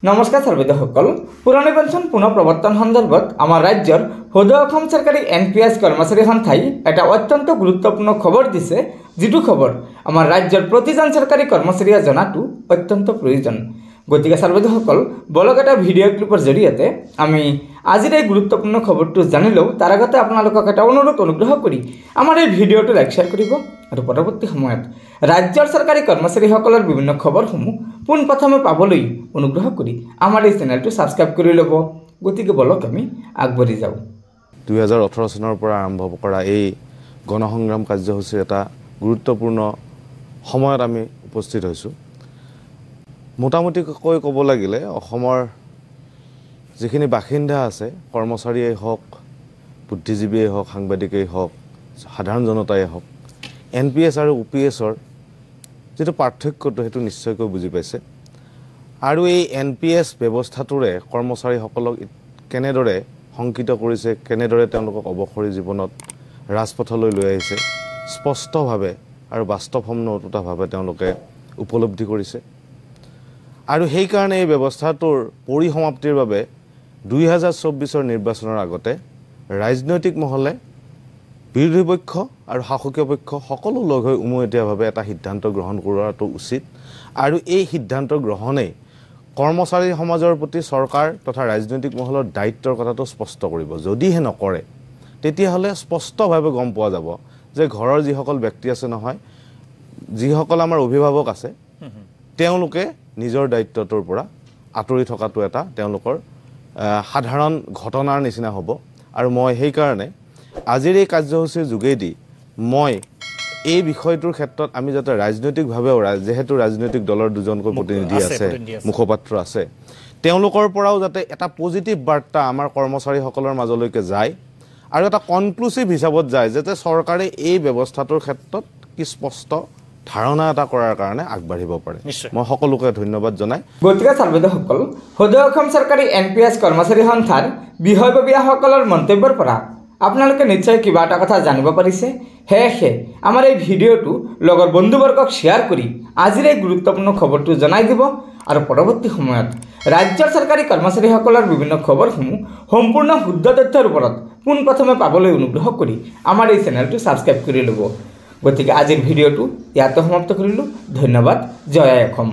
নমস্কাৰ সৰ্বদসকল পুৰণি পেঞ্চন পুনৰ প্ৰৱৰ্তন সন্দৰ্ভত আমাৰ ৰাজ্যৰ সদৌ অসম চৰকাৰী NPS কৰ্মচাৰী সন্থাই এটা অত্যন্ত গুৰুত্বপূৰ্ণ খবৰ দিছে যিটো খবৰ আমাৰ ৰাজ্যৰ প্ৰতিজন চৰকাৰী কৰ্মচাৰীয়ে জনাটো অত্যন্ত প্ৰয়োজন গতিকে সৰ্বদসকল বলক এটা ভিডিঅ' ক্লিপৰ জৰিয়তে আমি আজিৰ এই গুৰুত্বপূৰ্ণ খবৰটো জানি লওঁ তাৰ আগতে আপোনালোকক এটা অনুগ্ৰহ কৰি আমাৰ এই ভিডিঅ'টো লাইক শ্বেয়াৰ কৰিব আৰু পৰৱৰ্তী সময়ত ৰাজ্যৰ চৰকাৰী কৰ্মচাৰীসকলৰ বিভিন্ন খবৰসমূহ পোনপ্ৰথমে পাবলৈ অনুগ্ৰহ কৰি আমাৰ এই চেনেলটো সাবস্ক্ৰাইব কৰি ল'ব গতিকে বলক আমি আগবাঢ়ি যাওঁ 2018 চনৰ পৰা আৰম্ভ কৰা এই গণসংগ্ৰাম কাৰ্যসূচীৰ এটা গুৰুত্বপূৰ্ণ সময়ত আমি উপস্থিত হৈছো মোটামুটি কৈ ক'ব লাগিলে অসমৰ যিখিনি বাসিন্দা আছে কৰ্মচাৰীয়ে হওক বুদ্ধিজীৱীয়ে হওক সাংবাদিকেই হওক সাধাৰণ জনতাই হওক NPS আৰু OPS ৰ যেটো পাৰ্থক্যটো হেতু নিশ্চয়কৈ বুজি পাইছে আৰু এই NPS ব্যৱস্থাটোৰে কৰ্মচাৰীসকলক কেনেদৰে সংকিত কৰিছে কেনেদৰে তেওঁলোকক অৱসৰী জীৱনত ৰাজপথলৈ লৈ আহিছে স্পষ্টভাৱে আৰু বাস্তৱসন্মতভাৱে তেওঁলোকে উপলব্ধি কৰিছে আৰু সেই কাৰণে এই ব্যৱস্থাটোৰ পৰিসমাপ্তিৰ বাবে 2024 ৰ নিৰ্বাচনৰ আগতে ৰাজনৈতিক মহলে বিৰোধী পক্ষ আৰু শাসকীয় পক্ষ সকলো লগ হৈ উমৈহতীয়াভাৱে এটা সিদ্ধান্ত গ্ৰহণ কৰাটো উচিত আৰু এই সিদ্ধান্ত গ্ৰহণে কৰ্মচাৰী সমাজৰ প্ৰতি চৰকাৰ তথা ৰাজনৈতিক মহলৰ দায়িত্বৰ কথাটো স্পষ্ট কৰিব যদিহে নকৰে তেতিয়াহলে স্পষ্টভাৱে গম পোৱা যাব যে ঘৰৰ যিসকল ব্যক্তি আছে নহয় যিসকল আমাৰ অভিভাৱক আছে তেওঁলোকে নিজৰ দায়িত্বটোৰ পৰা আঁতৰি থকাটো এটা তেওঁলোকৰ সাধাৰণ ঘটনাৰ নিচিনা হ'ব আৰু মই সেই কাৰণে আজিৰ এই কাৰ্যসূচীৰ যোগেদি মই এই বিষয়টোৰ ক্ষেত্ৰত আমি যাতে ৰাজনৈতিকভাৱেও যেহেতু ৰাজনৈতিক দলৰ দুজনকৈ প্ৰতিনিধি আছে মুখপাত্ৰ আছে তেওঁলোকৰ পৰাও যাতে এটা পজিটিভ বাৰ্তা আমাৰ কৰ্মচাৰীসকলৰ মাজলৈকে যায় আৰু এটা কনক্লুসিভ হিচাপত যায় যাতে চৰকাৰে এই ব্যৱস্থাটোৰ ক্ষেত্ৰত কি স্পষ্ট ধাৰণা এটা কৰাৰ কাৰণে আগবাঢ়িব পাৰে মই সকলোকে ধন্যবাদ জনাই গতিকে সৰ্বদসকল সদৌ অসম চৰকাৰী NPS কৰ্মচাৰী সন্থাৰ বিষয়ববীয়াসকলৰ মন্তব্যৰ পৰা আপোনালোকে নিশ্চয় কিবা এটা কথা জানিব পাৰিছে হেহে আমাৰ এই ভিডিঅ'টো লগৰ বন্ধুবৰ্গক শ্বেয়াৰ কৰি আজিৰ এই গুৰুত্বপূৰ্ণ খবৰটো জনাই দিব আৰু পৰৱৰ্তী সময়ত ৰাজ্যৰ চৰকাৰী কৰ্মচাৰীসকলৰ বিভিন্ন খবৰসমূহ সম্পূৰ্ণ শুদ্ধ তথ্যৰ ওপৰত পোনপ্ৰথমে পাবলৈ অনুগ্ৰহ কৰি আমাৰ এই চেনেলটো সাবস্ক্ৰাইব কৰি ল'ব গতিকে আজিৰ ভিডিঅ'টো ইয়াতে সমাপ্ত কৰিলোঁ ধন্যবাদ জয় অসম